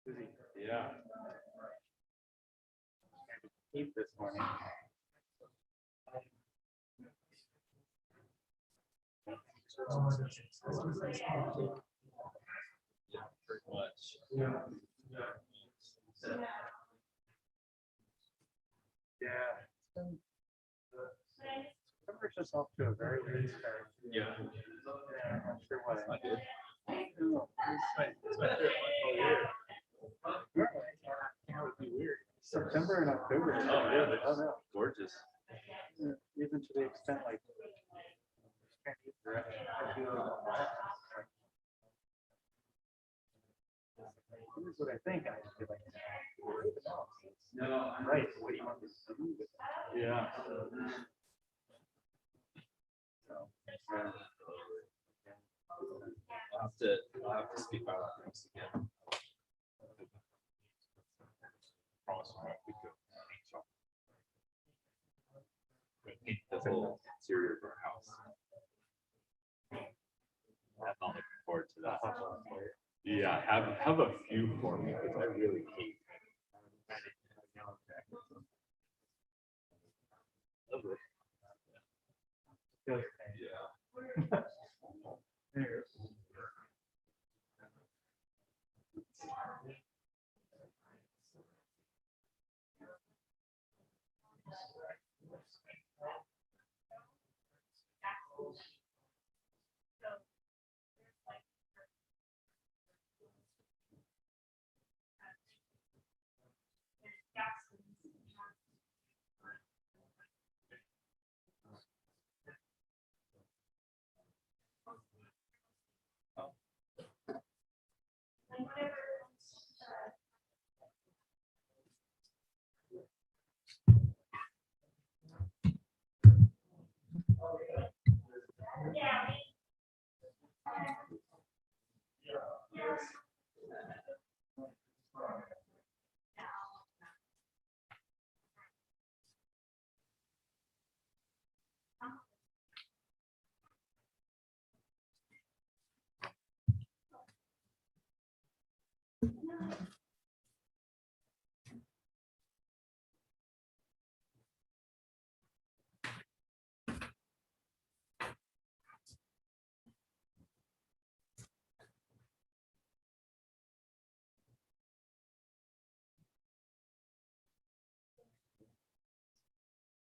Yeah. Eat this morning. Yeah, pretty much. Yeah. Summer's just off to a very late start. Yeah. Yeah, I'm not sure why. I did. It's my favorite month all year. It would be weird. September and October. Oh yeah, they're gorgeous. Yeah, even to the extent like can't eat the rest. I feel here's what I think. I just feel like no, I'm right. What do you want me to do? Yeah. So, I'll have to speak about this again. Paint the whole interior of our house. I'm not looking forward to that. Yeah, have a few for me because I really hate. Yeah.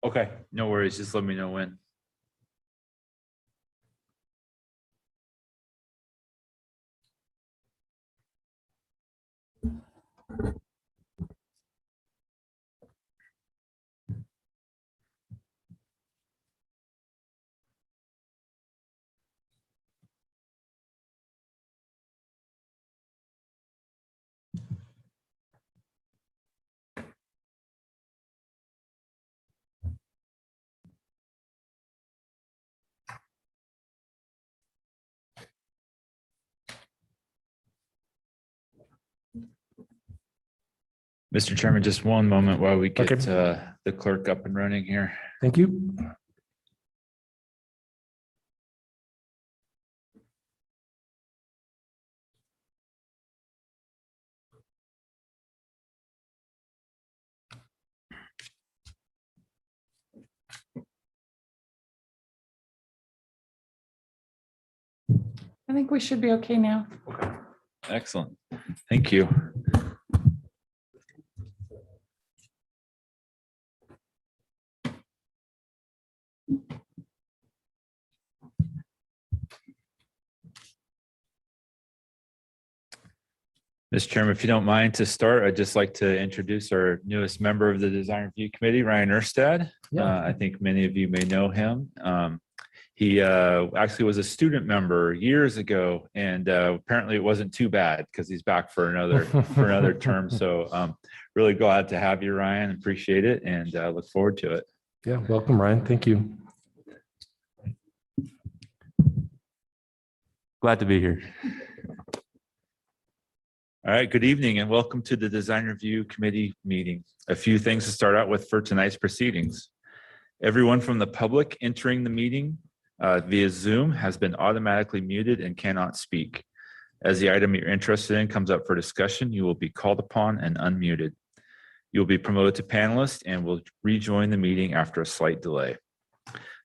Okay, no worries. Just let me know when. Mr. Chairman, just one moment while we get the clerk up and running here. Thank you. I think we should be okay now. Okay. Excellent. Thank you. Mr. Chairman, if you don't mind to start, I'd just like to introduce our newest member of the Design Review Committee, Ryan Erstad. Yeah. I think many of you may know him. He actually was a student member years ago, and apparently it wasn't too bad because he's back for another term. So really glad to have you, Ryan. Appreciate it, and look forward to it. Yeah, welcome, Ryan. Thank you. Glad to be here. All right, good evening and welcome to the Design Review Committee meeting. A few things to start out with for tonight's proceedings. Everyone from the public entering the meeting via Zoom has been automatically muted and cannot speak. As the item you're interested in comes up for discussion, you will be called upon and unmuted. You will be promoted to panelist and will rejoin the meeting after a slight delay.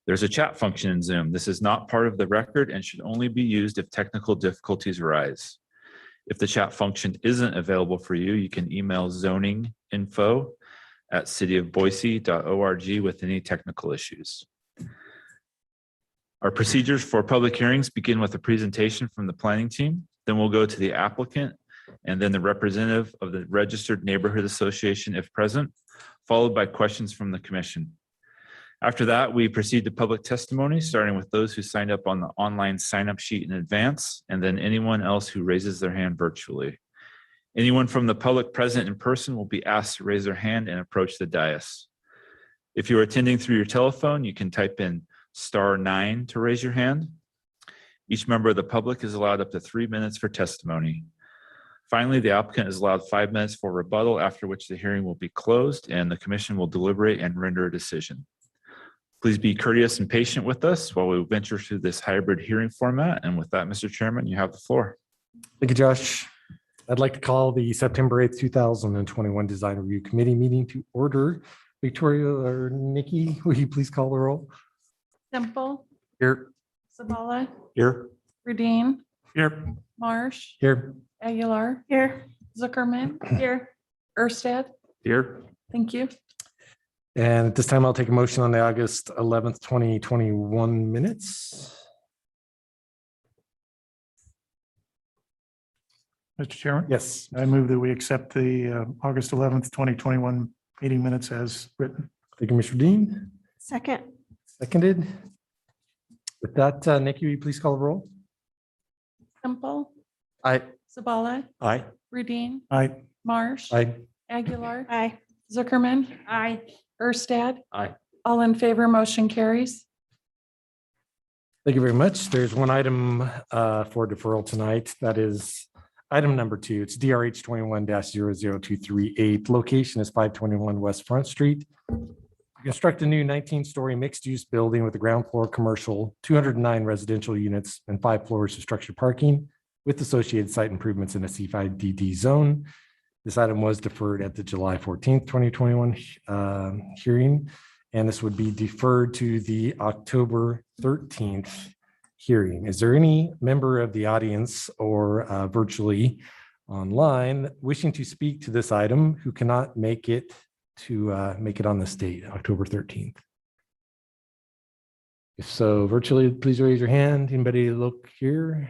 There's a chat function in Zoom. This is not part of the record and should only be used if technical difficulties arise. If the chat function isn't available for you, you can email zoninginfo@cityofboise.org with any technical issues. Our procedures for public hearings begin with a presentation from the planning team. Then we'll go to the applicant and then the representative of the Registered Neighborhood Association if present, followed by questions from the commission. After that, we proceed to public testimony, starting with those who signed up on the online sign-up sheet in advance, and then anyone else who raises their hand virtually. Anyone from the public present in person will be asked to raise their hand and approach the dais. If you are attending through your telephone, you can type in *9 to raise your hand. Each member of the public is allowed up to 3 minutes for testimony. Finally, the applicant is allowed 5 minutes for rebuttal, after which the hearing will be closed and the commission will deliberate and render a decision. Please be courteous and patient with us while we venture through this hybrid hearing format. And with that, Mr. Chairman, you have the floor. Thank you, Josh. I'd like to call the September 8th, 2021 Design Review Committee meeting to order. Victoria or Nikki, will you please call the roll? Temple, Here. Zabala, Here. Rudine, Here. Marsh, Here. Aguilar. Here. Zuckerman. Here. Erstad. Here. Thank you. And at this time, I'll take a motion on the August 11th, 2021 minutes. Mr. Chairman, Yes. I move that we accept the August 11th, 2021 meeting minutes as written. Thank you, Mr. Dean. Second. Seconded. With that, Nikki, will you please call the roll? Temple, Aye. Zabala, Aye. Rudine, Aye. Marsh. Aye. Aguilar. Aye. Zuckerman. Aye. Erstad. Aye. All in favor, motion carries. Thank you very much. There's one item for deferral tonight. That is item number 2. It's DRH 21-00238. Location is 521 West Front Street. Construct a new 19-story mixed-use building with a ground floor commercial, 209 residential units, and 5 floors of structured parking with associated site improvements in a C5DD zone. This item was deferred at the July 14th, 2021 hearing, and this would be deferred to the October 13th hearing. Is there any member of the audience or virtually online wishing to speak to this item who cannot make it on this date, October 13th? If so, virtually, please raise your hand. Anybody look here?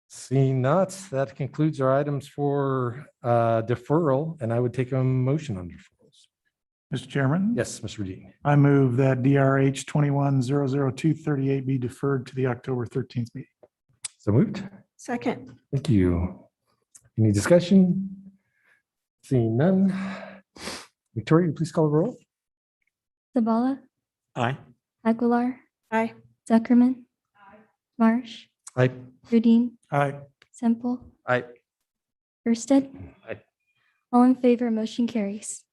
Seeing not, that concludes our items for deferral, and I would take a motion on deferrals. Mr. Chairman? Yes, Mr. Dean. I move that DRH 21-00238 be deferred to the October 13th meeting. So moved. Second. Thank you. Any discussion? Seeing none. Victoria, please call the roll. Zabala, Aye. Aguilar, Aye. Zuckerman, Marsh, Aye. Rudine, Aye. Semple, Aye. Ersted. Aye. All in favor, motion carries.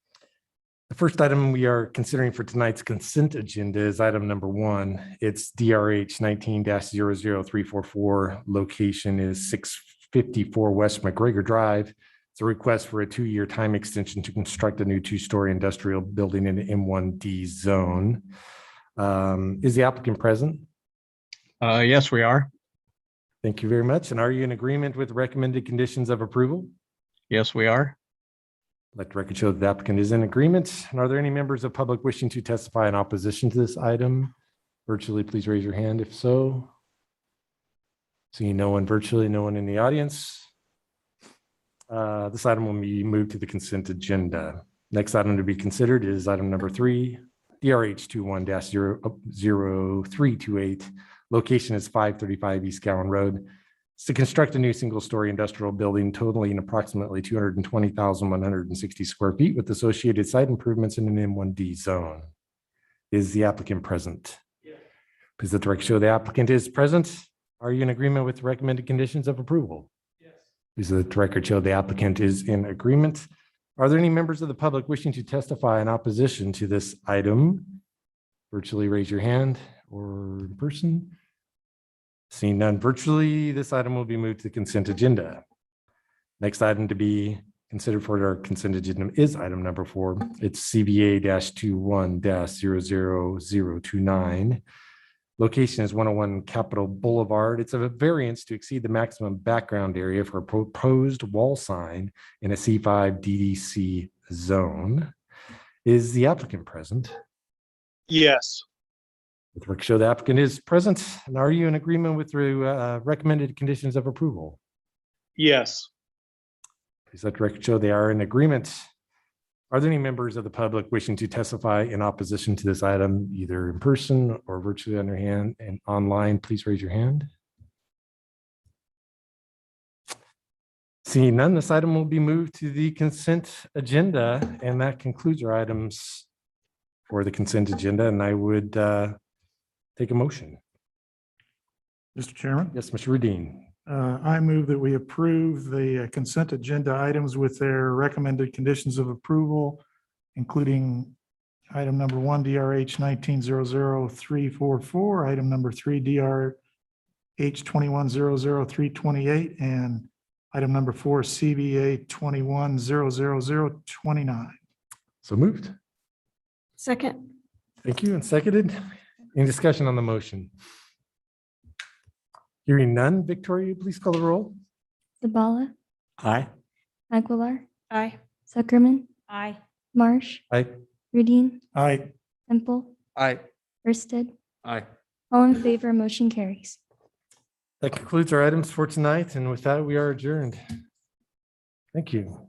The first item we are considering for tonight's consent agenda is item number 1. It's DRH 19-00344. Location is 654 West McGregor Drive. It's a request for a 2-year time extension to construct a new 2-story industrial building in the M1D zone. Is the applicant present? Yes, we are. Thank you very much. And are you in agreement with recommended conditions of approval? Yes, we are. Let the record show that the applicant is in agreement. And are there any members of public wishing to testify in opposition to this item? Virtually, please raise your hand if so. Seeing no one virtually, no one in the audience. This item will be moved to the consent agenda. Next item to be considered is item number 3, DRH 21-0328. Location is 535 East Gowan Road. It's to construct a new single-story industrial building totaling approximately 220,160 square feet with associated site improvements in an M1D zone. Is the applicant present? Yes. Please let the record show the applicant is present. Are you in agreement with recommended conditions of approval? Yes. Please let the record show the applicant is in agreement. Are there any members of the public wishing to testify in opposition to this item? Virtually raise your hand or in person. Seeing none virtually, this item will be moved to the consent agenda. Next item to be considered for our consent agenda is item number 4. It's CBA-21-00029. Location is 101 Capitol Boulevard. It's a variance to exceed the maximum background area for a proposed wall sign in a C5 DDC zone. Is the applicant present? Yes. With record show the applicant is present. And are you in agreement with the recommended conditions of approval? Yes. Please let the record show they are in agreement. Are there any members of the public wishing to testify in opposition to this item, either in person or virtually on your hand and online? Please raise your hand. Seeing none, this item will be moved to the consent agenda, and that concludes our items for the consent agenda. And I would take a motion. Mr. Chairman, Yes, Mr. Redeen. I move that we approve the consent agenda items with their recommended conditions of approval, including item number 1, DRH 19-00344, item number 3, DRH 21-00328, and item number 4, CBA 21-00029. So moved. Second. Thank you. And seconded. Any discussion on the motion? Hearing none, Victoria, please call the roll. Zabala, Aye. Aguilar, Aye. Zuckerman, Aye. Marsh, Aye. Rudine, Aye. Temple, Aye. Ersted. Aye. All in favor, motion carries. That concludes our items for tonight. And with that, we are adjourned. Thank you.